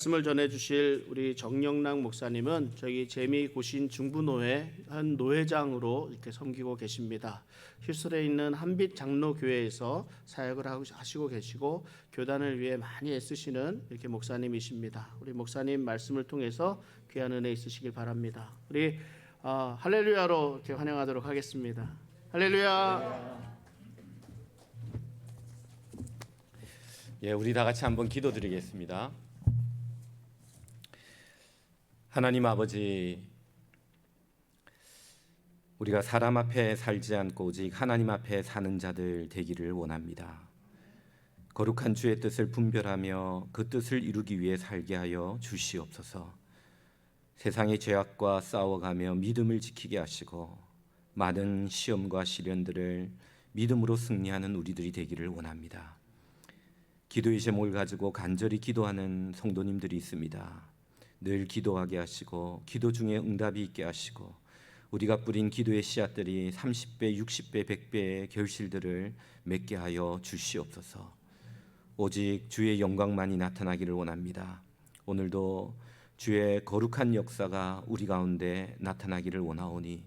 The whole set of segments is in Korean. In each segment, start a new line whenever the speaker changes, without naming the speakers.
말씀을 전해주실 우리 정영락 목사님은 저희 재미고신 중부노회 한 노회장으로 이렇게 섬기고 계십니다. 휴스에 있는 한빛 장로교회에서 사역을 하시고 계시고 교단을 위해 많이 애쓰시는 이렇게 목사님이십니다. 우리 목사님 말씀을 통해서 귀한 은혜 있으시길 바랍니다. 우리 할렐루야로 이렇게 환영하도록 하겠습니다. 할렐루야.
예, 우리 다 같이 한번 기도드리겠습니다. 하나님 아버지, 우리가 사람 앞에 살지 않고 오직 하나님 앞에 사는 자들 되기를 원합니다. 거룩한 주의 뜻을 분별하며 그 뜻을 이루기 위해 살게 하여 주시옵소서. 세상의 죄악과 싸워가며 믿음을 지키게 하시고 많은 시험과 시련들을 믿음으로 승리하는 우리들이 되기를 원합니다. 기도의 제목을 가지고 간절히 기도하는 성도님들이 있습니다. 늘 기도하게 하시고 기도 중에 응답이 있게 하시고 우리가 뿌린 기도의 씨앗들이 30배, 60배, 100배의 결실들을 맺게 하여 주시옵소서. 오직 주의 영광만이 나타나기를 원합니다. 오늘도 주의 거룩한 역사가 우리 가운데 나타나기를 원하오니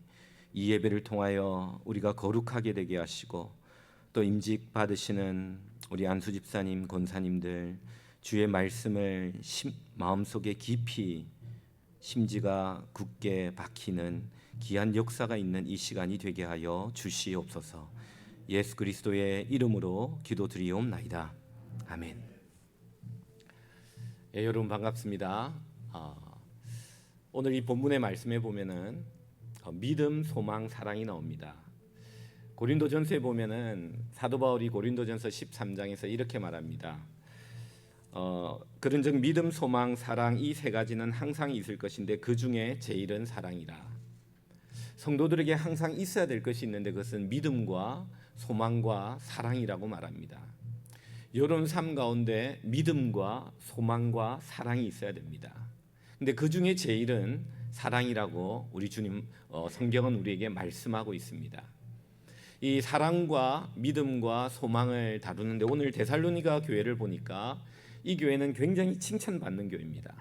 이 예배를 통하여 우리가 거룩하게 되게 하시고 또 임직 받으시는 우리 안수 집사님, 권사님들 주의 말씀을 마음속에 깊이 심지가 굳게 박히는 귀한 역사가 있는 이 시간이 되게 하여 주시옵소서. 예수 그리스도의 이름으로 기도드리옵나이다. 아멘. 예, 여러분 반갑습니다. 오늘 이 본문의 말씀에 보면은 믿음, 소망, 사랑이 나옵니다. 고린도전서에 보면은 사도 바울이 고린도전서 13장에서 이렇게 말합니다. 그런즉 믿음, 소망, 사랑 이 세 가지는 항상 있을 것인데 그 중에 제일은 사랑이라. 성도들에게 항상 있어야 될 것이 있는데 그것은 믿음과 소망과 사랑이라고 말합니다. 여러분 삶 가운데 믿음과 소망과 사랑이 있어야 됩니다. 근데 그 중에 제일은 사랑이라고 우리 주님 성경은 우리에게 말씀하고 있습니다. 이 사랑과 믿음과 소망을 다루는데 오늘 데살로니가 교회를 보니까 이 교회는 굉장히 칭찬받는 교회입니다.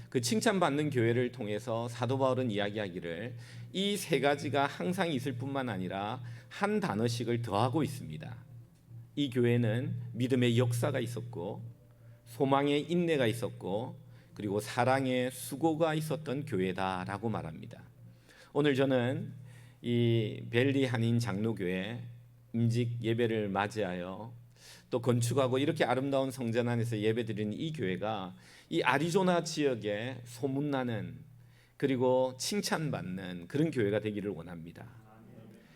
그 칭찬받는 교회를 통해서 사도 바울은 이야기하기를 이 세 가지가 항상 있을 뿐만 아니라 한 단어씩을 더하고 있습니다. 이 교회는 믿음의 역사가 있었고 소망의 인내가 있었고 그리고 사랑의 수고가 있었던 교회다라고 말합니다. 오늘 저는 이 벨리 한인 장로교회 임직 예배를 맞이하여 또 건축하고 이렇게 아름다운 성전 안에서 예배드리는 이 교회가 이 아리조나 지역에 소문나는 그리고 칭찬받는 그런 교회가 되기를 원합니다.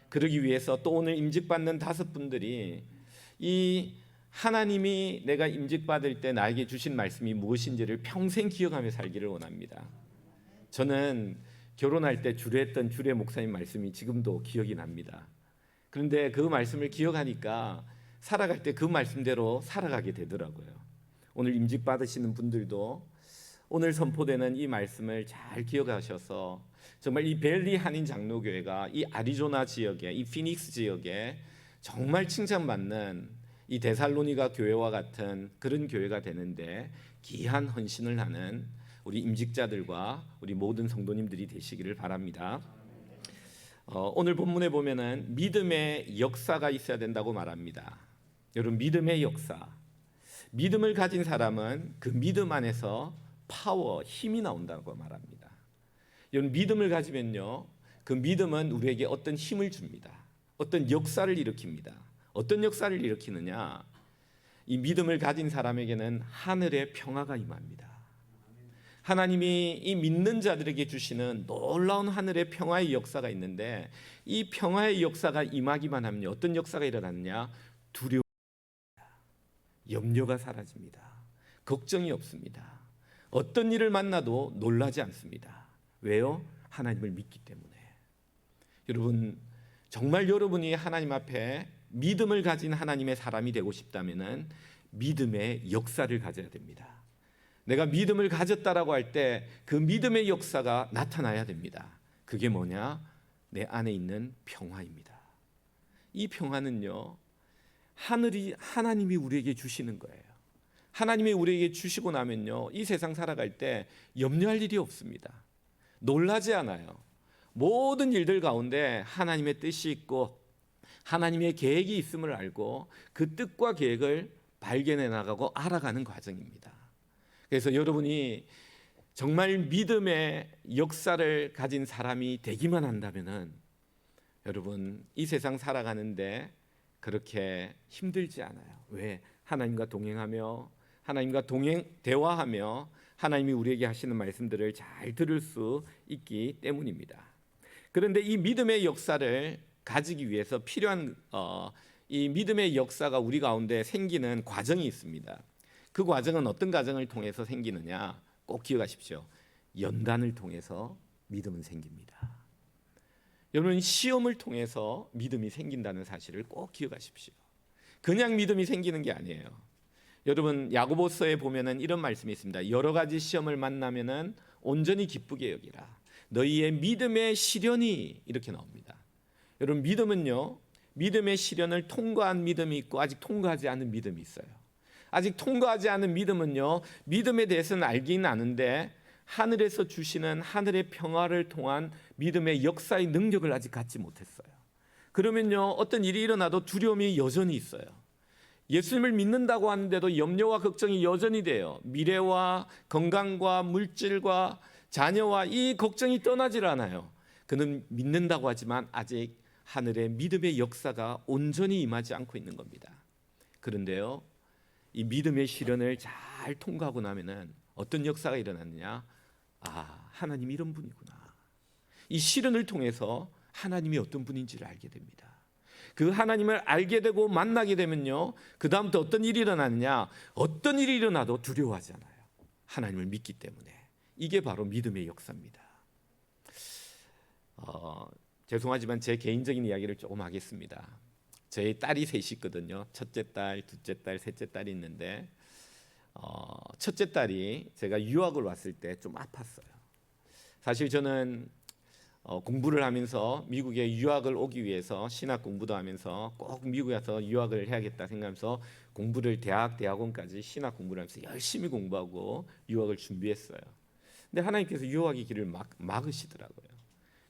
그러기 위해서 또 오늘 임직받는 5분들이 이 하나님이 내가 임직받을 때 나에게 주신 말씀이 무엇인지를 평생 기억하며 살기를 원합니다. 저는 결혼할 때 주례했던 주례 목사님 말씀이 지금도 기억이 납니다. 그런데 그 말씀을 기억하니까 살아갈 때 그 말씀대로 살아가게 되더라고요. 오늘 임직 받으시는 분들도 오늘 선포되는 이 말씀을 잘 기억하셔서 정말 이 벨리 한인 장로교회가 이 아리조나 지역에 이 피닉스 지역에 정말 칭찬받는 이 데살로니가 교회와 같은 그런 교회가 되는데 귀한 헌신을 하는 우리 임직자들과 우리 모든 성도님들이 되시기를 바랍니다. 오늘 본문에 보면은 믿음의 역사가 있어야 된다고 말합니다. 여러분 믿음의 역사, 믿음을 가진 사람은 그 믿음 안에서 파워, 힘이 나온다고 말합니다. 여러분 믿음을 가지면요, 그 믿음은 우리에게 어떤 힘을 줍니다. 어떤 역사를 일으킵니다. 어떤 역사를 일으키느냐? 이 믿음을 가진 사람에게는 하늘의 평화가 임합니다. 하나님이 이 믿는 자들에게 주시는 놀라운 하늘의 평화의 역사가 있는데 이 평화의 역사가 임하기만 하면 어떤 역사가 일어났냐? 두려움, 염려가 사라집니다. 걱정이 없습니다. 어떤 일을 만나도 놀라지 않습니다. 왜요? 하나님을 믿기 때문에. 여러분 정말 여러분이 하나님 앞에 믿음을 가진 하나님의 사람이 되고 싶다면 믿음의 역사를 가져야 됩니다. 내가 믿음을 가졌다라고 할 때 그 믿음의 역사가 나타나야 됩니다. 그게 뭐냐? 내 안에 있는 평화입니다. 이 평화는요, 하나님이 우리에게 주시는 거예요. 하나님이 우리에게 주시고 나면요, 이 세상 살아갈 때 염려할 일이 없습니다. 놀라지 않아요. 모든 일들 가운데 하나님의 뜻이 있고 하나님의 계획이 있음을 알고 그 뜻과 계획을 발견해 나가고 알아가는 과정입니다. 그래서 여러분이 정말 믿음의 역사를 가진 사람이 되기만 한다면은 여러분 이 세상 살아가는데 그렇게 힘들지 않아요. 왜? 하나님과 동행하며 하나님과 대화하며 하나님이 우리에게 하시는 말씀들을 잘 들을 수 있기 때문입니다. 그런데 이 믿음의 역사를 가지기 위해서 필요한 이 믿음의 역사가 우리 가운데 생기는 과정이 있습니다. 그 과정은 어떤 과정을 통해서 생기느냐? 꼭 기억하십시오. 연단을 통해서 믿음은 생깁니다. 여러분 시험을 통해서 믿음이 생긴다는 사실을 꼭 기억하십시오. 그냥 믿음이 생기는 게 아니에요. 여러분 야고보서에 보면은 이런 말씀이 있습니다. 여러 가지 시험을 만나면은 온전히 기쁘게 여기라. 너희의 믿음의 시련이 이렇게 나옵니다. 여러분 믿음은요. 믿음의 시련을 통과한 믿음이 있고 아직 통과하지 않은 믿음이 있어요. 아직 통과하지 않은 믿음은요. 믿음에 대해서는 알긴 아는데 하늘에서 주시는 하늘의 평화를 통한 믿음의 역사의 능력을 아직 갖지 못했어요. 그러면요. 어떤 일이 일어나도 두려움이 여전히 있어요. 예수님을 믿는다고 하는데도 염려와 걱정이 여전히 돼요. 미래와 건강과 물질과 자녀와 이 걱정이 떠나질 않아요. 그는 믿는다고 하지만 아직 하늘의 믿음의 역사가 온전히 임하지 않고 있는 겁니다. 그런데요. 이 믿음의 시련을 잘 통과하고 나면은 어떤 역사가 일어났느냐? 아, 하나님이 이런 분이구나. 이 시련을 통해서 하나님이 어떤 분인지를 알게 됩니다. 그 하나님을 알게 되고 만나게 되면요. 그 다음부터 어떤 일이 일어나느냐? 어떤 일이 일어나도 두려워하지 않아요. 하나님을 믿기 때문에. 이게 바로 믿음의 역사입니다. 죄송하지만 제 개인적인 이야기를 조금 하겠습니다. 저희 딸이 셋이 있거든요. 첫째 딸, 둘째 딸, 셋째 딸이 있는데 첫째 딸이 제가 유학을 왔을 때 좀 아팠어요. 사실 저는 공부를 하면서 미국에 유학을 오기 위해서 신학 공부도 하면서 꼭 미국에 가서 유학을 해야겠다 생각하면서 공부를 대학원까지 신학 공부를 하면서 열심히 공부하고 유학을 준비했어요. 근데 하나님께서 유학의 길을 막으시더라고요.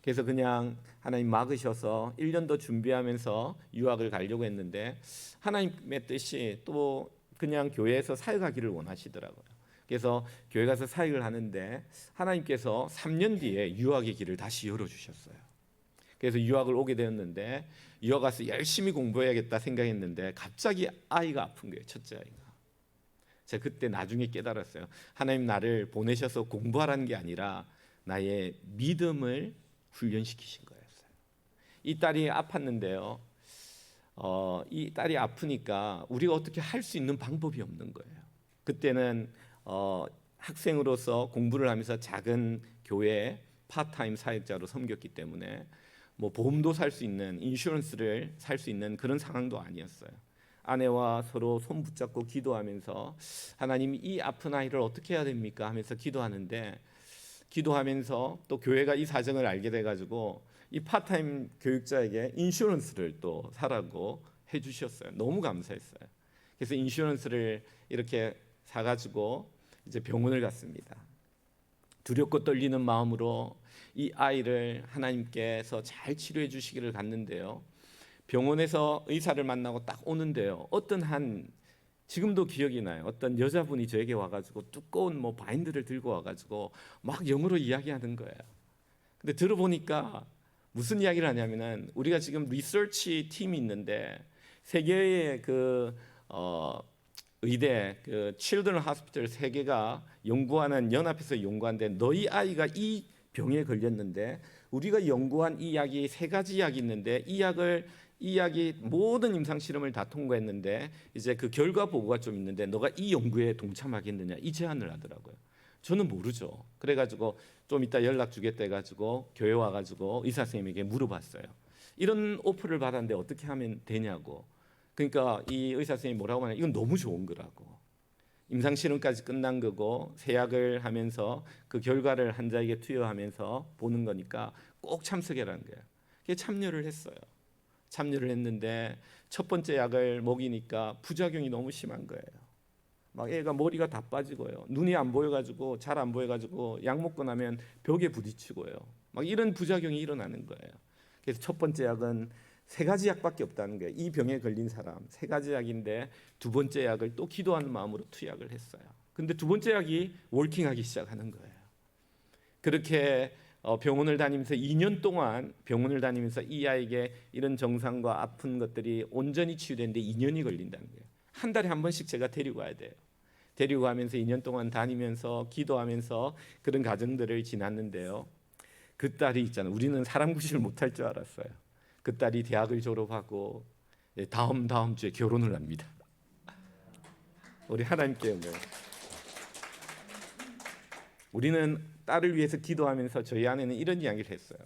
그래서 그냥 하나님 막으셔서 1년 더 준비하면서 유학을 가려고 했는데 하나님의 뜻이 또 그냥 교회에서 사역하기를 원하시더라고요. 그래서 교회 가서 사역을 하는데 하나님께서 3년 뒤에 유학의 길을 다시 열어주셨어요. 그래서 유학을 오게 되었는데 유학 가서 열심히 공부해야겠다 생각했는데 갑자기 아이가 아픈 거예요. 첫째 아이가. 제가 그때 나중에 깨달았어요. 하나님 나를 보내셔서 공부하라는 게 아니라 나의 믿음을 훈련시키신 거였어요. 이 딸이 아팠는데요. 이 딸이 아프니까 우리가 어떻게 할 수 있는 방법이 없는 거예요. 그때는 학생으로서 공부를 하면서 작은 교회 파트타임 사역자로 섬겼기 때문에 뭐 보험도 살 수 있는 인슈런스를 살 수 있는 그런 상황도 아니었어요. 아내와 서로 손 붙잡고 기도하면서 하나님 이 아픈 아이를 어떻게 해야 됩니까 하면서 기도하는데 기도하면서 또 교회가 이 사정을 알게 돼가지고 이 파트타임 교육자에게 인슈런스를 또 사라고 해주셨어요. 너무 감사했어요. 그래서 인슈런스를 이렇게 사가지고 이제 병원을 갔습니다. 두렵고 떨리는 마음으로 이 아이를 하나님께서 잘 치료해 주시기를 갔는데요. 병원에서 의사를 만나고 딱 오는데요. 어떤 한 지금도 기억이 나요. 어떤 여자분이 저에게 와가지고 두꺼운 뭐 바인드를 들고 와가지고 막 영어로 이야기하는 거예요. 근데 들어보니까 무슨 이야기를 하냐면은 우리가 지금 리서치 팀이 있는데 세계의 의대 그 Children Hospital 세 개가 연구하는 연합해서 연구하는데 너희 아이가 이 병에 걸렸는데 우리가 연구한 이 약이 세 가지 약이 있는데 이 약이 모든 임상 실험을 다 통과했는데 이제 그 결과 보고가 좀 있는데 너가 이 연구에 동참하겠느냐 이 제안을 하더라고요. 저는 모르죠. 그래가지고 좀 이따 연락 주겠다 해가지고 교회 와가지고 의사 선생님에게 물어봤어요. 이런 오퍼를 받았는데 어떻게 하면 되냐고. 그러니까 이 의사 선생님이 뭐라고 하냐, 이건 너무 좋은 거라고. 임상 실험까지 끝난 거고 세약을 하면서 그 결과를 환자에게 투여하면서 보는 거니까 꼭 참석해라는 거예요. 그게 참여를 했어요. 참여를 했는데 첫 번째 약을 먹이니까 부작용이 너무 심한 거예요. 막 애가 머리가 다 빠지고요. 눈이 안 보여가지고 잘 안 보여가지고 약 먹고 나면 벽에 부딪히고요. 막 이런 부작용이 일어나는 거예요. 그래서 첫 번째 약은 3가지 약밖에 없다는 거예요. 이 병에 걸린 사람 3가지 약인데 두 번째 약을 또 기도하는 마음으로 투약을 했어요. 근데 두 번째 약이 월킹하기 시작하는 거예요. 그렇게 병원을 다니면서 2년 동안 병원을 다니면서 이 아이에게 이런 정상과 아픈 것들이 온전히 치유되는데 2년이 걸린다는 거예요. 한 달에 한 번씩 제가 데리고 가야 돼요. 데리고 가면서 2년 동안 다니면서 기도하면서 그런 과정들을 지났는데요. 그 딸이 있잖아요. 우리는 사람 구실을 못할 줄 알았어요. 그 딸이 대학을 졸업하고 다음 주에 결혼을 합니다. 우리 하나님께 오늘 우리는 딸을 위해서 기도하면서 저희 아내는 이런 이야기를 했어요.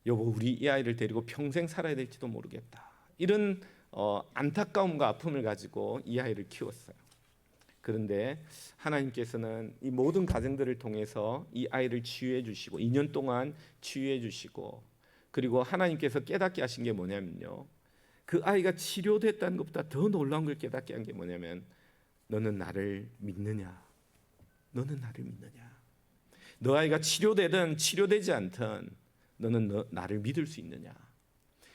여보, 우리 이 아이를 데리고 평생 살아야 될지도 모르겠다. 이런 안타까움과 아픔을 가지고 이 아이를 키웠어요. 그런데 하나님께서는 이 모든 과정들을 통해서 이 아이를 치유해 주시고 2년 동안 치유해 주시고, 그리고 하나님께서 깨닫게 하신 게 뭐냐면요, 그 아이가 치료됐다는 것보다 더 놀라운 걸 깨닫게 한 게 뭐냐면, 너는 나를 믿느냐? 너는 나를 믿느냐? 너 아이가 치료되든 치료되지 않든 너는 나를 믿을 수 있느냐?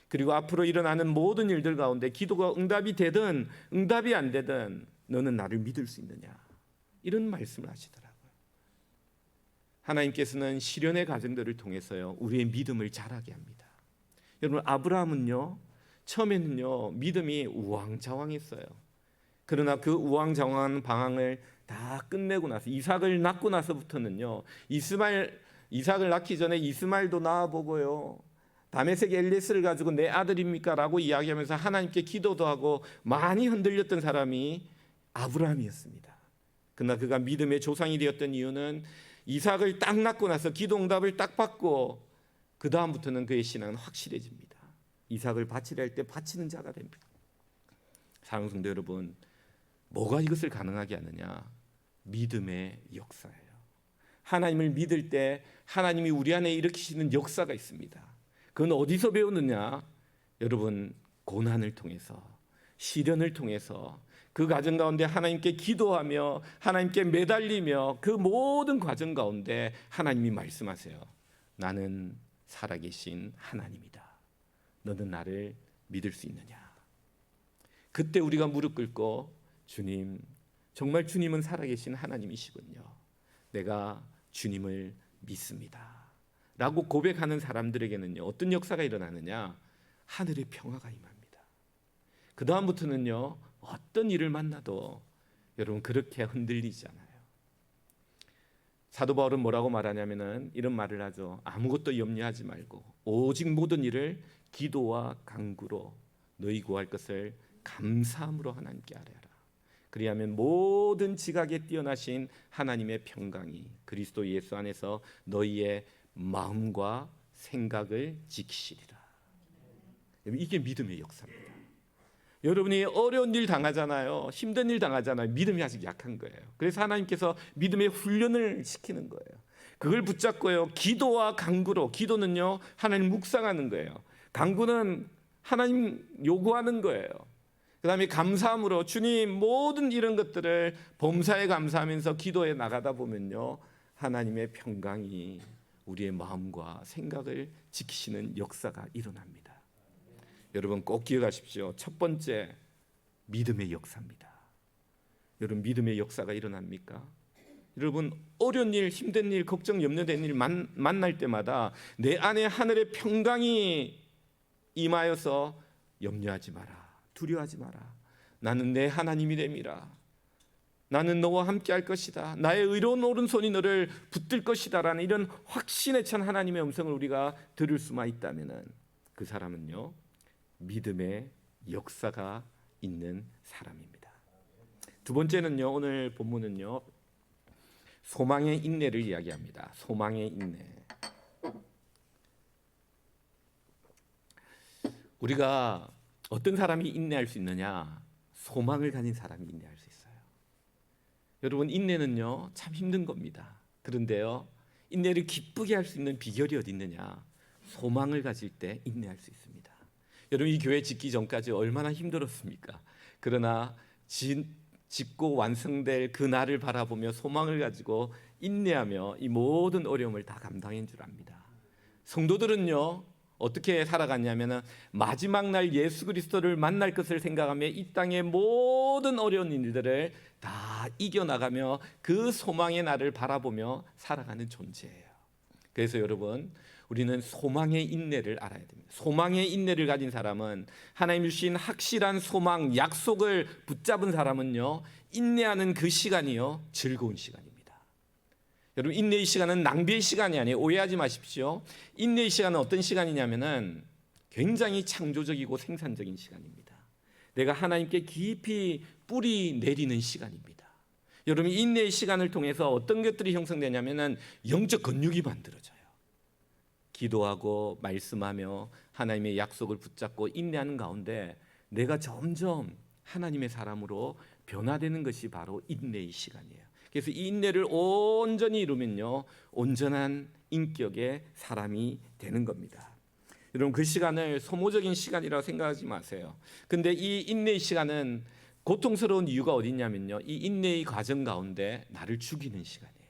그리고 앞으로 일어나는 모든 일들 가운데 기도가 응답이 되든 응답이 안 되든 너는 나를 믿을 수 있느냐? 이런 말씀을 하시더라고요. 하나님께서는 시련의 과정들을 통해서요, 우리의 믿음을 자라게 합니다. 여러분, 아브라함은요, 처음에는요 믿음이 우왕좌왕했어요. 그러나 그 우왕좌왕한 방황을 다 끝내고 나서 이삭을 낳고 나서부터는요, 이삭을 낳기 전에 이스마엘도 낳아보고요, 다메섹 엘리스를 가지고 내 아들입니까? 라고 이야기하면서 하나님께 기도도 하고 많이 흔들렸던 사람이 아브라함이었습니다. 그러나 그가 믿음의 조상이 되었던 이유는 이삭을 딱 낳고 나서 기도 응답을 딱 받고 그 다음부터는 그의 신앙은 확실해집니다. 이삭을 바치려 할 때 바치는 자가 됩니다. 사랑하는 성도 여러분, 뭐가 이것을 가능하게 하느냐? 믿음의 역사예요. 하나님을 믿을 때 하나님이 우리 안에 일으키시는 역사가 있습니다. 그건 어디서 배우느냐? 여러분, 고난을 통해서, 시련을 통해서, 그 과정 가운데 하나님께 기도하며 하나님께 매달리며 그 모든 과정 가운데 하나님이 말씀하세요. 나는 살아계신 하나님이다. 너는 나를 믿을 수 있느냐? 그때 우리가 무릎 꿇고, 주님, 정말 주님은 살아계신 하나님이시군요. 내가 주님을 믿습니다. 라고 고백하는 사람들에게는요, 어떤 역사가 일어나느냐? 하늘의 평화가 임합니다. 그 다음부터는요, 어떤 일을 만나도 여러분 그렇게 흔들리지 않아요. 사도 바울은 뭐라고 말하냐면은 이런 말을 하죠. 아무것도 염려하지 말고 오직 모든 일을 기도와 간구로 너희 구할 것을 감사함으로 하나님께 아뢰라. 그리하면 모든 지각에 뛰어나신 하나님의 평강이 그리스도 예수 안에서 너희의 마음과 생각을 지키시리라. 이게 믿음의 역사입니다. 여러분이 어려운 일 당하잖아요. 힘든 일 당하잖아요. 믿음이 아직 약한 거예요. 그래서 하나님께서 믿음의 훈련을 시키는 거예요. 그걸 붙잡고요, 기도와 간구로, 기도는요 하나님 묵상하는 거예요. 간구는 하나님 요구하는 거예요. 그 다음에 감사함으로, 주님, 모든 이런 것들을 범사에 감사하면서 기도해 나가다 보면요, 하나님의 평강이 우리의 마음과 생각을 지키시는 역사가 일어납니다. 여러분 꼭 기억하십시오. 첫 번째, 믿음의 역사입니다. 여러분, 믿음의 역사가 일어납니까? 여러분, 어려운 일, 힘든 일, 걱정, 염려되는 일 만날 때마다 내 안에 하늘의 평강이 임하여서 염려하지 마라, 두려워하지 마라, 나는 내 하나님이 됨이라, 나는 너와 함께 할 것이다, 나의 의로운 오른손이 너를 붙들 것이다 라는 이런 확신에 찬 하나님의 음성을 우리가 들을 수만 있다면 그 사람은요, 믿음의 역사가 있는 사람입니다. 두 번째는요, 오늘 본문은요, 소망의 인내를 이야기합니다. 소망의 인내. 우리가 어떤 사람이 인내할 수 있느냐? 소망을 가진 사람이 인내할 수 있어요. 여러분, 인내는요 참 힘든 겁니다. 그런데요, 인내를 기쁘게 할 수 있는 비결이 어디 있느냐? 소망을 가질 때 인내할 수 있습니다. 여러분, 이 교회 짓기 전까지 얼마나 힘들었습니까? 그러나 짓고 완성될 그 날을 바라보며 소망을 가지고 인내하며 이 모든 어려움을 다 감당한 줄 압니다. 성도들은요 어떻게 살아갔냐면은 마지막 날 예수 그리스도를 만날 것을 생각하며 이 땅의 모든 어려운 일들을 다 이겨나가며 그 소망의 날을 바라보며 살아가는 존재예요. 그래서 여러분 우리는 소망의 인내를 알아야 됩니다. 소망의 인내를 가진 사람은 하나님 주신 확실한 소망, 약속을 붙잡은 사람은요 인내하는 그 시간이요 즐거운 시간입니다. 여러분 인내의 시간은 낭비의 시간이 아니에요. 오해하지 마십시오. 인내의 시간은 어떤 시간이냐면은 굉장히 창조적이고 생산적인 시간입니다. 내가 하나님께 깊이 뿌리 내리는 시간입니다. 여러분 인내의 시간을 통해서 어떤 것들이 형성되냐면은 영적 근육이 만들어져요. 기도하고 말씀하며 하나님의 약속을 붙잡고 인내하는 가운데 내가 점점 하나님의 사람으로 변화되는 것이 바로 인내의 시간이에요. 그래서 이 인내를 온전히 이루면요 온전한 인격의 사람이 되는 겁니다. 여러분 그 시간을 소모적인 시간이라고 생각하지 마세요. 근데 이 인내의 시간은 고통스러운 이유가 어디 있냐면요 이 인내의 과정 가운데 나를 죽이는 시간이에요.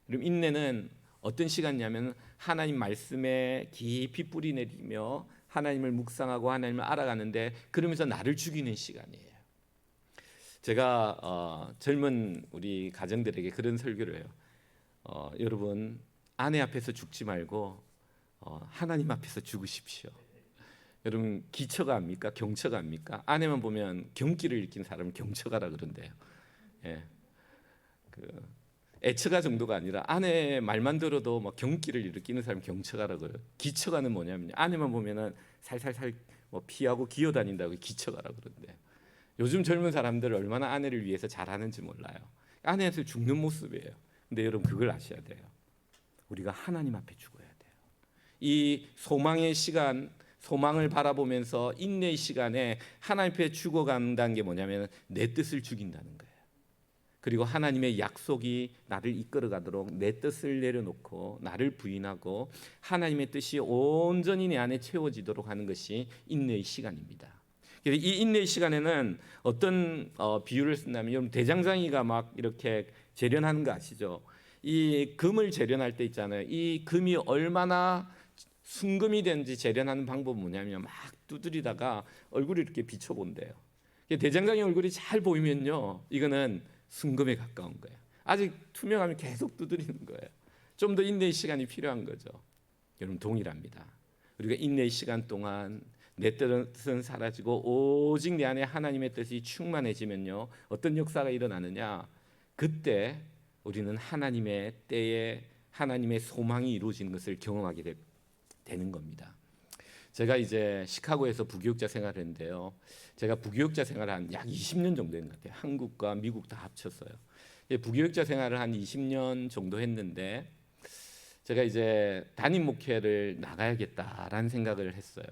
여러분 인내는 어떤 시간이냐면 하나님 말씀에 깊이 뿌리 내리며 하나님을 묵상하고 하나님을 알아가는데 그러면서 나를 죽이는 시간이에요. 제가 젊은 우리 가정들에게 그런 설교를 해요. 여러분 아내 앞에서 죽지 말고 하나님 앞에서 죽으십시오. 여러분 기처가 합니까? 경처가 합니까? 아내만 보면 경기를 일으킨 사람을 경처가라 그런대요. 예. 애처가 정도가 아니라 아내 말만 들어도 막 경기를 일으키는 사람 경처가라 그래요. 기처가는 뭐냐면 아내만 보면은 살살살 뭐 피하고 기어다닌다고 기처가라 그런대요. 요즘 젊은 사람들 얼마나 아내를 위해서 잘하는지 몰라요. 아내한테 죽는 모습이에요. 근데 여러분 그걸 아셔야 돼요. 우리가 하나님 앞에 죽어야 돼요. 이 소망의 시간, 소망을 바라보면서 인내의 시간에 하나님 앞에 죽어간다는 게 뭐냐면 내 뜻을 죽인다는 거예요. 그리고 하나님의 약속이 나를 이끌어가도록 내 뜻을 내려놓고 나를 부인하고 하나님의 뜻이 온전히 내 안에 채워지도록 하는 것이 인내의 시간입니다. 이 인내의 시간에는 어떤 비유를 쓴다면 여러분 대장장이가 막 이렇게 재련하는 거 아시죠? 이 금을 재련할 때 있잖아요. 이 금이 얼마나 순금이 되는지 재련하는 방법은 뭐냐면 막 두드리다가 얼굴이 이렇게 비춰본대요. 대장장이 얼굴이 잘 보이면요 이거는 순금에 가까운 거예요. 아직 투명하면 계속 두드리는 거예요. 좀 더 인내의 시간이 필요한 거죠. 여러분 동일합니다. 우리가 인내의 시간 동안 내 뜻은 사라지고 오직 내 안에 하나님의 뜻이 충만해지면요 어떤 역사가 일어나느냐 그때 우리는 하나님의 때에 하나님의 소망이 이루어지는 것을 경험하게 되는 겁니다. 제가 이제 시카고에서 부교육자 생활을 했는데요 제가 부교육자 생활을 한 약 20년 정도 했는 것 같아요. 한국과 미국 다 합쳤어요. 부교육자 생활을 한 20년 정도 했는데 제가 이제 담임 목회를 나가야겠다라는 생각을 했어요.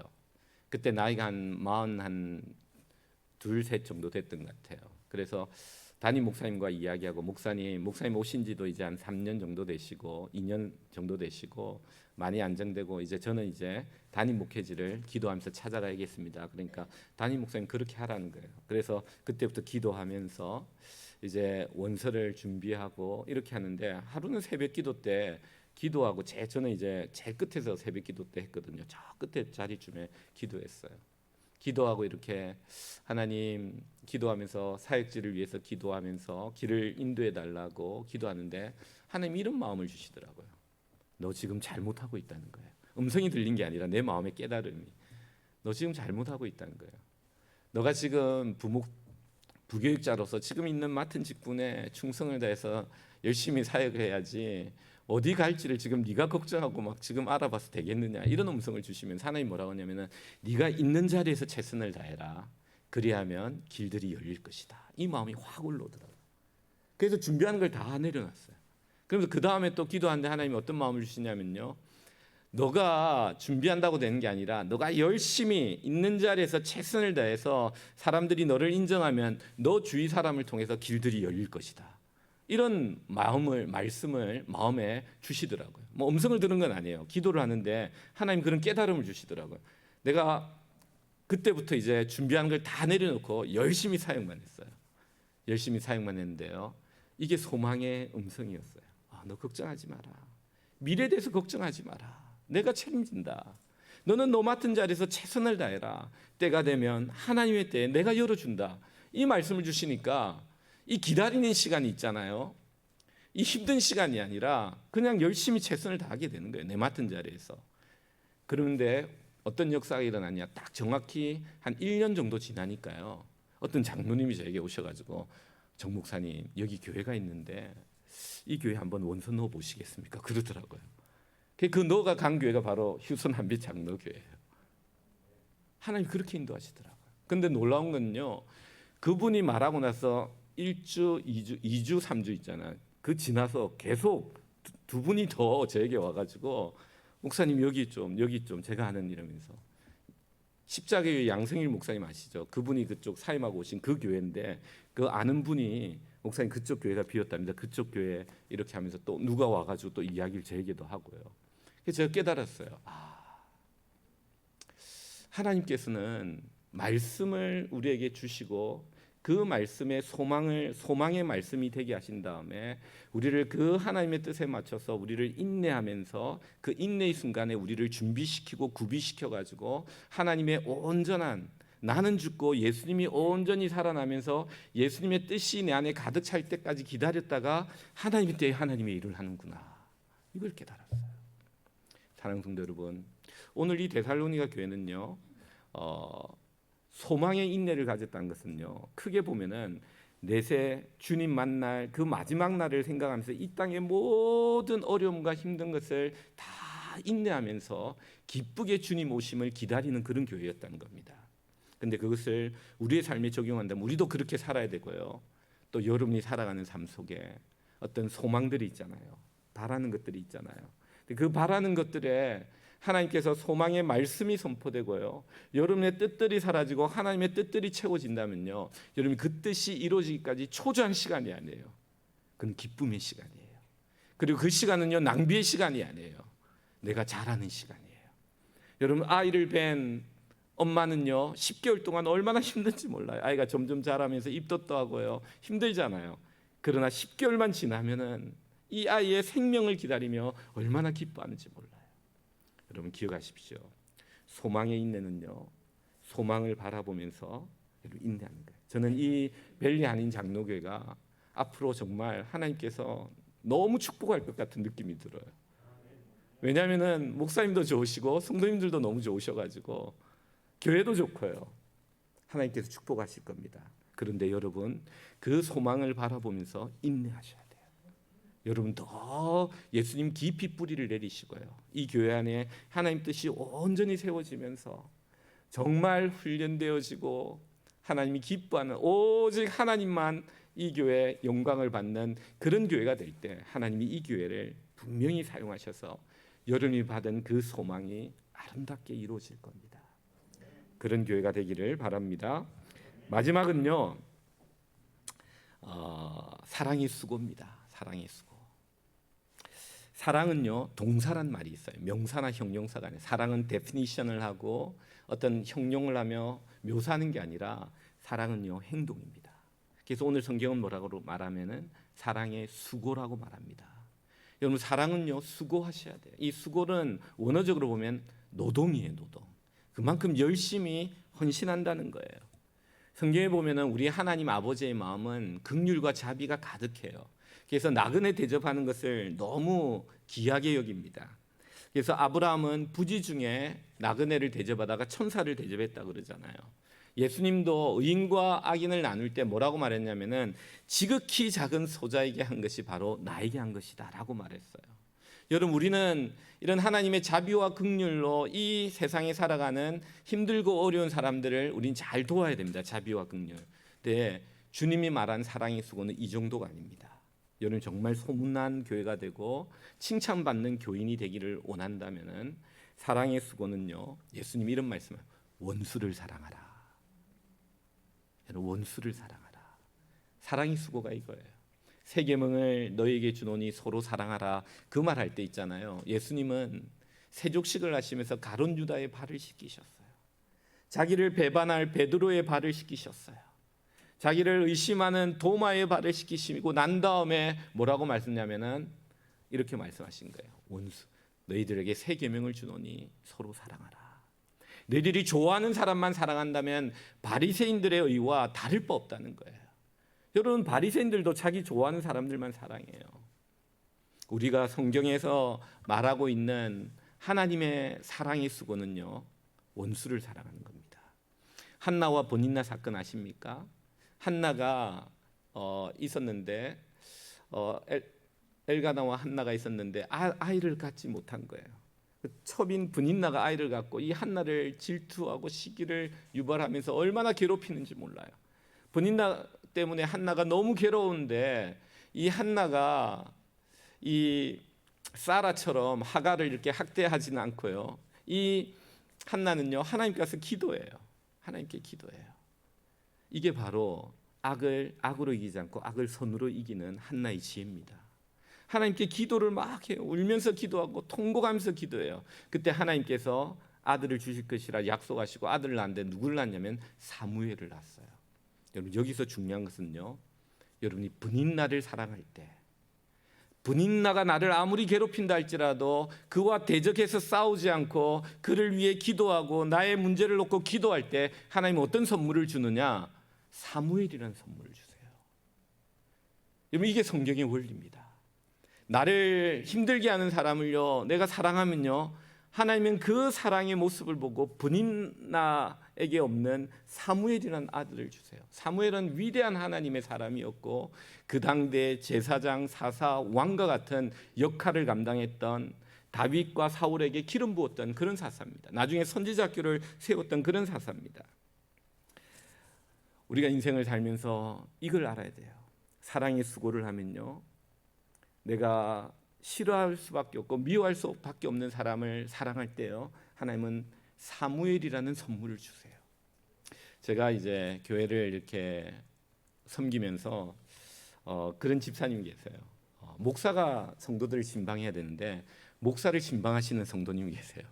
그때 나이가 한 둘, 셋 정도 됐던 것 같아요. 그래서 담임 목사님과 이야기하고 목사님 오신 지도 이제 한 3년 정도 되시고 2년 정도 되시고 많이 안정되고 이제 저는 이제 담임 목회지를 기도하면서 찾아가야겠습니다. 그러니까 담임 목사님 그렇게 하라는 거예요. 그래서 그때부터 기도하면서 이제 원서를 준비하고 이렇게 하는데 하루는 새벽 기도 때 기도하고 저는 이제 제일 끝에서 새벽 기도 때 했거든요. 저 끝에 자리쯤에 기도했어요. 기도하고 이렇게 하나님 기도하면서 사역지를 위해서 기도하면서 길을 인도해 달라고 기도하는데 하나님 이런 마음을 주시더라고요. 너 지금 잘못하고 있다는 거예요. 음성이 들린 게 아니라 내 마음의 깨달음이 너 지금 잘못하고 있다는 거예요. 너가 지금 부교육자로서 지금 있는 맡은 직분에 충성을 다해서 열심히 사역해야지 어디 갈지를 지금 네가 걱정하고 막 지금 알아봐서 되겠느냐 이런 음성을 주시면 하나님 뭐라고 하냐면은 네가 있는 자리에서 최선을 다해라. 그리하면 길들이 열릴 것이다. 이 마음이 확 올라오더라고요. 그래서 준비하는 걸 다 내려놨어요. 그러면서 그 다음에 또 기도하는데 하나님이 어떤 마음을 주시냐면요. 너가 준비한다고 되는 게 아니라 너가 열심히 있는 자리에서 최선을 다해서 사람들이 너를 인정하면 너 주위 사람을 통해서 길들이 열릴 것이다. 이런 말씀을 마음에 주시더라고요. 뭐 음성을 들은 건 아니에요. 기도를 하는데 하나님 그런 깨달음을 주시더라고요. 내가 그때부터 이제 준비하는 걸 다 내려놓고 열심히 사역만 했어요. 열심히 사역만 했는데요. 이게 소망의 음성이었어요. 너 걱정하지 마라. 미래에 대해서 걱정하지 마라. 내가 책임진다. 너는 너 맡은 자리에서 최선을 다해라. 때가 되면 하나님의 때에 내가 열어준다. 이 말씀을 주시니까 이 기다리는 시간이 있잖아요. 이 힘든 시간이 아니라 그냥 열심히 최선을 다하게 되는 거예요. 내 맡은 자리에서. 그런데 어떤 역사가 일어났냐. 딱 정확히 한 1년 정도 지나니까요. 어떤 장로님이 저에게 오셔가지고 정 목사님 여기 교회가 있는데 이 교회 한번 원서 넣어 보시겠습니까? 그러더라고요. 그 너가 간 교회가 바로 휴선 한빛 장로교회예요. 하나님 그렇게 인도하시더라고요. 근데 놀라운 건요. 그분이 말하고 나서 1주, 2주, 3주 있잖아요. 그 지나서 계속 두 분이 더 저에게 와가지고 목사님 여기 좀 제가 하는 이러면서 십자가교회 양승일 목사님 아시죠? 그분이 그쪽 사임하고 오신 그 교회인데 그 아는 분이 목사님 그쪽 교회가 비었답니다. 그쪽 교회 이렇게 하면서 또 누가 와가지고 또 이야기를 저에게도 하고요. 그래서 제가 깨달았어요. 하나님께서는 말씀을 우리에게 주시고 그 말씀의 소망의 말씀이 되게 하신 다음에 우리를 그 하나님의 뜻에 맞춰서 우리를 인내하면서 그 인내의 순간에 우리를 준비시키고 구비시켜 가지고 하나님의 온전한 나는 죽고 예수님이 온전히 살아나면서 예수님의 뜻이 내 안에 가득 찰 때까지 기다렸다가 하나님의 때에 하나님의 일을 하는구나. 이걸 깨달았어요. 사랑하는 성도 여러분, 오늘 이 데살로니가 교회는요. 소망의 인내를 가졌다는 것은요. 크게 보면은 내세 주님 만날 그 마지막 날을 생각하면서 이 땅의 모든 어려움과 힘든 것을 다 인내하면서 기쁘게 주님 오심을 기다리는 그런 교회였다는 겁니다. 근데 그것을 우리의 삶에 적용한다면 우리도 그렇게 살아야 되고요. 또 여러분이 살아가는 삶 속에 어떤 소망들이 있잖아요. 바라는 것들이 있잖아요. 그 바라는 것들에 하나님께서 소망의 말씀이 선포되고요. 여러분의 뜻들이 사라지고 하나님의 뜻들이 채워진다면요. 여러분 그 뜻이 이루어지기까지 초조한 시간이 아니에요. 그건 기쁨의 시간이에요. 그리고 그 시간은요. 낭비의 시간이 아니에요. 내가 잘하는 시간이에요. 여러분 아이를 뵌 엄마는요. 10개월 동안 얼마나 힘든지 몰라요. 아이가 점점 자라면서 입덧도 하고요. 힘들잖아요. 그러나 10개월만 지나면은 이 아이의 생명을 기다리며 얼마나 기뻐하는지 몰라요. 여러분 기억하십시오. 소망의 인내는요. 소망을 바라보면서 인내하는 거예요. 저는 이 벨리 한인 장로교회가 앞으로 정말 하나님께서 너무 축복할 것 같은 느낌이 들어요. 왜냐하면은 목사님도 좋으시고 성도님들도 너무 좋으셔가지고 교회도 좋고요. 하나님께서 축복하실 겁니다. 그런데 여러분 그 소망을 바라보면서 인내하셔야 돼요. 여러분 더 예수님 깊이 뿌리를 내리시고요. 이 교회 안에 하나님 뜻이 온전히 세워지면서 정말 훈련되어지고 하나님이 기뻐하는 오직 하나님만 이 교회에 영광을 받는 그런 교회가 될 때 하나님이 이 교회를 분명히 사용하셔서 여러분이 받은 그 소망이 아름답게 이루어질 겁니다. 그런 교회가 되기를 바랍니다. 마지막은요. 사랑의 수고입니다. 사랑의 수고. 사랑은요 동사란 말이 있어요. 명사나 형용사 간에 사랑은 데피니션을 하고 어떤 형용을 하며 묘사하는 게 아니라 사랑은요 행동입니다. 그래서 오늘 성경은 뭐라고 말하면은 사랑의 수고라고 말합니다. 여러분 사랑은요 수고하셔야 돼요. 이 수고는 원어적으로 보면 노동이에요. 노동. 그만큼 열심히 헌신한다는 거예요. 성경에 보면은 우리 하나님 아버지의 마음은 긍휼과 자비가 가득해요. 그래서 나그네 대접하는 것을 너무 귀하게 여깁니다. 그래서 아브라함은 부지 중에 나그네를 대접하다가 천사를 대접했다 그러잖아요. 예수님도 의인과 악인을 나눌 때 뭐라고 말했냐면은 지극히 작은 소자에게 한 것이 바로 나에게 한 것이다라고 말했어요. 여러분 우리는 이런 하나님의 자비와 긍휼로 이 세상에 살아가는 힘들고 어려운 사람들을 우린 잘 도와야 됩니다. 자비와 긍휼. 근데 주님이 말한 사랑의 수고는 이 정도가 아닙니다. 여러분 정말 소문난 교회가 되고 칭찬받는 교인이 되기를 원한다면은 사랑의 수고는요. 예수님 이런 말씀을 원수를 사랑하라. 여러분 원수를 사랑하라. 사랑의 수고가 이거예요. 새 계명을 너에게 주노니 서로 사랑하라. 그 말할 때 있잖아요. 예수님은 세족식을 하시면서 가룟 유다의 발을 씻기셨어요. 자기를 배반할 베드로의 발을 씻기셨어요. 자기를 의심하는 도마에 발을 씻기시고 난 다음에 뭐라고 말씀하냐면은 이렇게 말씀하신 거예요. 원수, 너희들에게 새 계명을 주노니 서로 사랑하라. 너희들이 좋아하는 사람만 사랑한다면 바리새인들의 의와 다를 바 없다는 거예요. 여러분, 바리새인들도 자기 좋아하는 사람들만 사랑해요. 우리가 성경에서 말하고 있는 하나님의 사랑의 수고는요, 원수를 사랑하는 겁니다. 한나와 버니나 사건 아십니까? 한나가 있었는데 엘가나와 한나가 있었는데 아이를 갖지 못한 거예요. 첩인 브닌나가 아이를 갖고 이 한나를 질투하고 시기를 유발하면서 얼마나 괴롭히는지 몰라요. 브닌나 때문에 한나가 너무 괴로운데 이 한나가 이 사라처럼 하가를 이렇게 학대하지는 않고요. 이 한나는요, 하나님께서 기도해요. 하나님께 기도해요. 이게 바로 악으로 이기지 않고 악을 선으로 이기는 한나의 지혜입니다. 하나님께 기도를 막 해요. 울면서 기도하고 통곡하면서 기도해요. 그때 하나님께서 아들을 주실 것이라 약속하시고 아들을 낳는데 누구를 낳냐면 사무엘을 낳았어요. 여러분, 여기서 중요한 것은요, 여러분이 브닌나를 사랑할 때, 브닌나가 나를 아무리 괴롭힌다 할지라도 그와 대적해서 싸우지 않고 그를 위해 기도하고 나의 문제를 놓고 기도할 때 하나님은 어떤 선물을 주느냐? 사무엘이라는 선물을 주세요. 여러분, 이게 성경의 원리입니다. 나를 힘들게 하는 사람을요, 내가 사랑하면요, 하나님은 그 사랑의 모습을 보고 브닌나에게 없는 사무엘이라는 아들을 주세요. 사무엘은 위대한 하나님의 사람이었고 그 당대 제사장, 사사, 왕과 같은 역할을 감당했던 다윗과 사울에게 기름 부었던 그런 사사입니다. 나중에 선지자교를 세웠던 그런 사사입니다. 우리가 인생을 살면서 이걸 알아야 돼요. 사랑의 수고를 하면요, 내가 싫어할 수밖에 없고 미워할 수밖에 없는 사람을 사랑할 때요, 하나님은 사무엘이라는 선물을 주세요. 제가 이제 교회를 이렇게 섬기면서 그런 집사님이 계세요. 목사가 성도들을 신방해야 되는데 목사를 신방하시는 성도님이 계세요.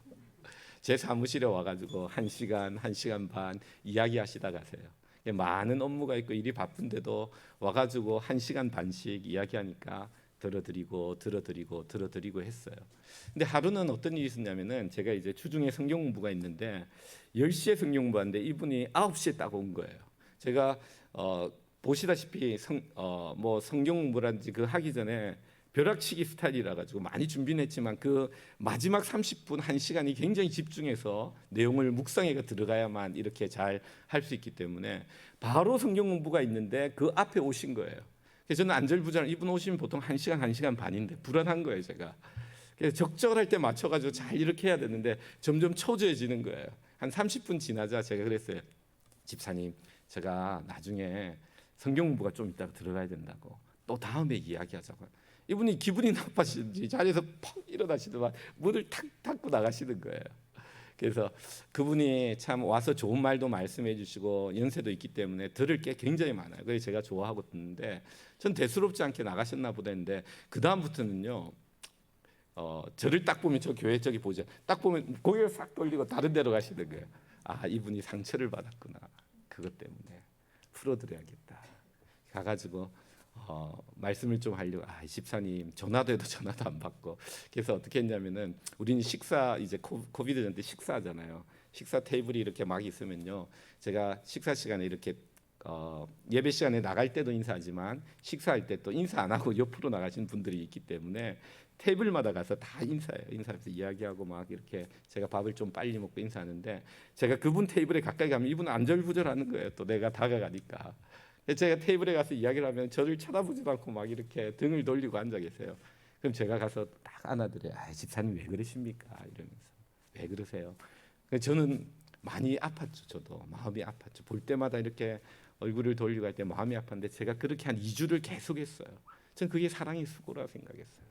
제 사무실에 와가지고 1시간, 1시간 반 이야기하시다 가세요. 많은 업무가 있고 일이 바쁜데도 와가지고 1시간 반씩 이야기하니까 들어드리고 했어요. 근데 하루는 어떤 일이 있었냐면은 제가 이제 주중에 성경 공부가 있는데 10시에 성경 공부하는데 이분이 9시에 딱 온 거예요. 제가 보시다시피 성경 공부라든지 그 하기 전에 벼락치기 스타일이라 가지고 많이 준비는 했지만 그 마지막 30분 1시간이 굉장히 집중해서 내용을 묵상해가 들어가야만 이렇게 잘 할 수 있기 때문에 바로 성경 공부가 있는데 그 앞에 오신 거예요. 그래서 저는 안절부절, 이분 오시면 보통 1시간, 1시간 반인데 불안한 거예요, 제가. 그래서 적절할 때 맞춰가지고 잘 이렇게 해야 되는데 점점 초조해지는 거예요. 한 30분 지나자 제가 그랬어요. 집사님, 제가 나중에 성경 공부가 좀 이따가 들어가야 된다고. 또 다음에 이야기하자고. 이분이 기분이 나빠지는지 자리에서 퍽 일어나시더만 문을 탁 닫고 나가시는 거예요. 그래서 그분이 참 와서 좋은 말도 말씀해 주시고 연세도 있기 때문에 들을 게 굉장히 많아요. 그래서 제가 좋아하고 듣는데 전 대수롭지 않게 나가셨나 보다 했는데 그 다음부터는요, 저를 딱 보면 저 교회 저기 보죠. 딱 보면 고개를 싹 돌리고 다른 데로 가시는 거예요. 아, 이분이 상처를 받았구나. 그것 때문에 풀어드려야겠다. 가가지고 말씀을 좀 하려고, 집사님 전화도 해도 전화도 안 받고. 그래서 어떻게 했냐면은 우리는 식사, 이제 코비드 전 때 식사하잖아요. 식사 테이블이 이렇게 막 있으면요, 제가 식사 시간에 이렇게 예배 시간에 나갈 때도 인사하지만 식사할 때 또 인사 안 하고 옆으로 나가시는 분들이 있기 때문에 테이블마다 가서 다 인사해요. 인사하면서 이야기하고 막 이렇게 제가 밥을 좀 빨리 먹고 인사하는데 제가 그분 테이블에 가까이 가면 이분은 안절부절하는 거예요. 또 내가 다가가니까. 제가 테이블에 가서 이야기를 하면 저를 쳐다보지도 않고 막 이렇게 등을 돌리고 앉아 계세요. 그럼 제가 가서 딱 안아드려요. 집사님 왜 그러십니까? 이러면서. 왜 그러세요? 저는 많이 아팠죠. 저도 마음이 아팠죠. 볼 때마다 이렇게 얼굴을 돌리고 할 때 마음이 아팠는데 제가 그렇게 한 2주를 계속 했어요. 전 그게 사랑의 수고라고 생각했어요.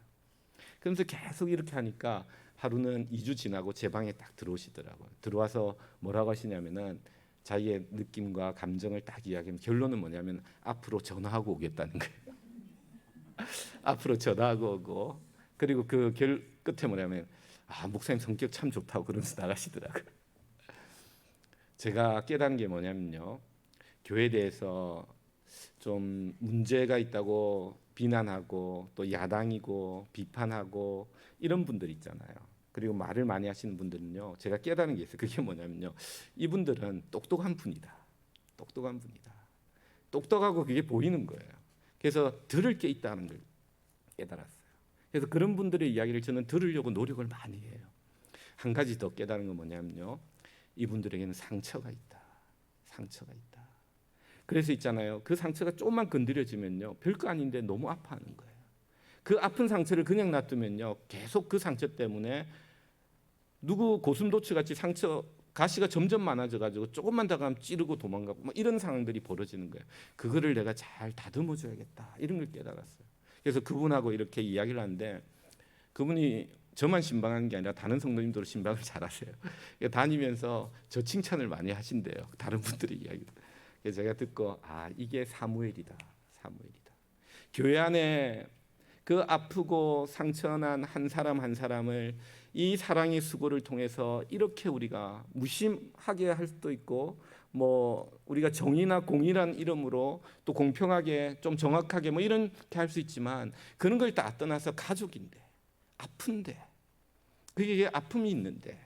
그러면서 계속 이렇게 하니까 하루는 2주 지나고 제 방에 딱 들어오시더라고요. 들어와서 뭐라고 하시냐면은 자기의 느낌과 감정을 딱 이야기하면 결론은 뭐냐면 앞으로 전화하고 오겠다는 거예요. 앞으로 전화하고 오고, 그리고 그 끝에 뭐냐면 목사님 성격 참 좋다고 그러면서 나가시더라고요. 제가 깨달은 게 뭐냐면요, 교회에 대해서 좀 문제가 있다고 비난하고 또 야당이고 비판하고 이런 분들 있잖아요. 그리고 말을 많이 하시는 분들은요, 제가 깨달은 게 있어요. 그게 뭐냐면요, 이분들은 똑똑한 분이다. 똑똑한 분이다. 똑똑하고 그게 보이는 거예요. 그래서 들을 게 있다는 걸 깨달았어요. 그래서 그런 분들의 이야기를 저는 들으려고 노력을 많이 해요. 한 가지 더 깨달은 건 뭐냐면요, 이분들에게는 상처가 있다. 상처가 있다. 그래서 있잖아요, 그 상처가 조금만 건드려지면요, 별거 아닌데 너무 아파하는 거예요. 그 아픈 상처를 그냥 놔두면요, 계속 그 상처 때문에 누구 고슴도치 같이 상처 가시가 점점 많아져가지고 조금만 더 가면 찌르고 도망가고 뭐 이런 상황들이 벌어지는 거예요. 그거를 내가 잘 다듬어줘야겠다, 이런 걸 깨달았어요. 그래서 그분하고 이렇게 이야기를 하는데, 그분이 저만 신방한 게 아니라 다른 성도님들도 신방을 잘하세요. 다니면서 저 칭찬을 많이 하신대요. 다른 분들의 이야기를. 그래서 제가 듣고, 아, 이게 사무엘이다. 사무엘이다. 교회 안에 그 아프고 상처난 한 사람 한 사람을 이 사랑의 수고를 통해서 이렇게 우리가 무심하게 할 수도 있고, 뭐 우리가 정의나 공의란 이름으로 또 공평하게 좀 정확하게 뭐 이렇게 할 수 있지만, 그런 걸 다 떠나서 가족인데, 아픈데, 그게 아픔이 있는데,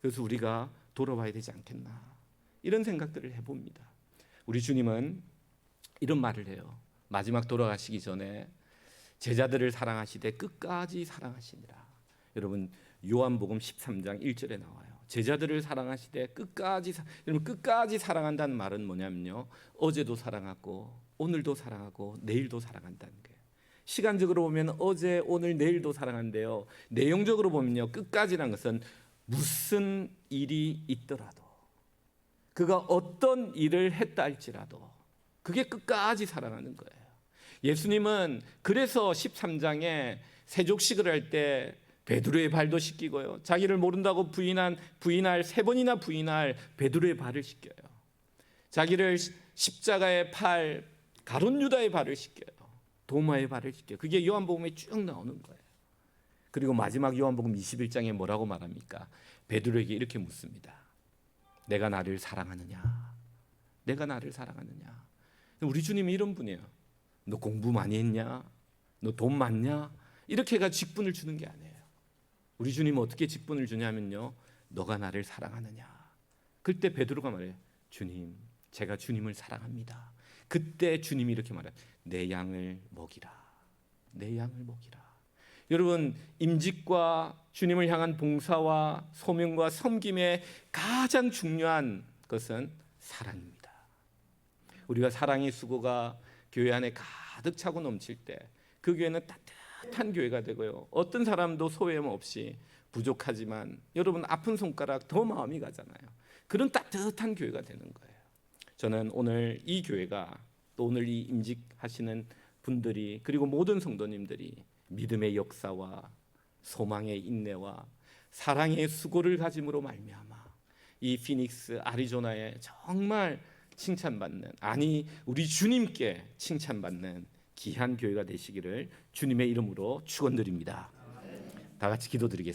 그래서 우리가 돌아와야 되지 않겠나, 이런 생각들을 해봅니다. 우리 주님은 이런 말을 해요. 마지막 돌아가시기 전에 제자들을 사랑하시되 끝까지 사랑하시니라. 여러분, 요한복음 13장 1절에 나와요. 제자들을 사랑하시되 끝까지 여러분, 끝까지 사랑한다는 말은 뭐냐면요, 어제도 사랑하고 오늘도 사랑하고 내일도 사랑한다는 거예요. 시간적으로 보면 어제, 오늘, 내일도 사랑한대요. 내용적으로 보면요, 끝까지라는 것은 무슨 일이 있더라도, 그가 어떤 일을 했다 할지라도 그게 끝까지 사랑하는 거예요. 예수님은 그래서 13장에 세족식을 할 때 베드로의 발도 씻기고요, 자기를 모른다고 부인할 3번이나 부인할 베드로의 발을 씻겨요. 자기를 십자가에 팔 가룟 유다의 발을 씻겨요. 도마의 발을 씻겨요. 그게 요한복음에 쭉 나오는 거예요. 그리고 마지막 요한복음 21장에 뭐라고 말합니까? 베드로에게 이렇게 묻습니다. 내가 나를 사랑하느냐? 내가 나를 사랑하느냐? 우리 주님이 이런 분이에요. 너 공부 많이 했냐? 너 돈 많냐? 이렇게 해가 직분을 주는 게 아니에요. 우리 주님은 어떻게 직분을 주냐면요, 너가 나를 사랑하느냐? 그때 베드로가 말해요. 주님, 제가 주님을 사랑합니다. 그때 주님이 이렇게 말해요. 내 양을 먹이라. 내 양을 먹이라. 여러분, 임직과 주님을 향한 봉사와 소명과 섬김의 가장 중요한 것은 사랑입니다. 우리가 사랑의 수고가 교회 안에 가득 차고 넘칠 때 그 교회는 따뜻한 교회가 되고요, 어떤 사람도 소외감 없이, 부족하지만 여러분 아픈 손가락 더 마음이 가잖아요. 그런 따뜻한 교회가 되는 거예요. 저는 오늘 이 교회가, 또 오늘 이 임직하시는 분들이, 그리고 모든 성도님들이 믿음의 역사와 소망의 인내와 사랑의 수고를 가짐으로 말미암아 이 피닉스 아리조나에 정말 칭찬받는, 아니 우리 주님께 칭찬받는 귀한 교회가 되시기를 주님의 이름으로 축원드립니다. 다 같이 기도드리겠습니다.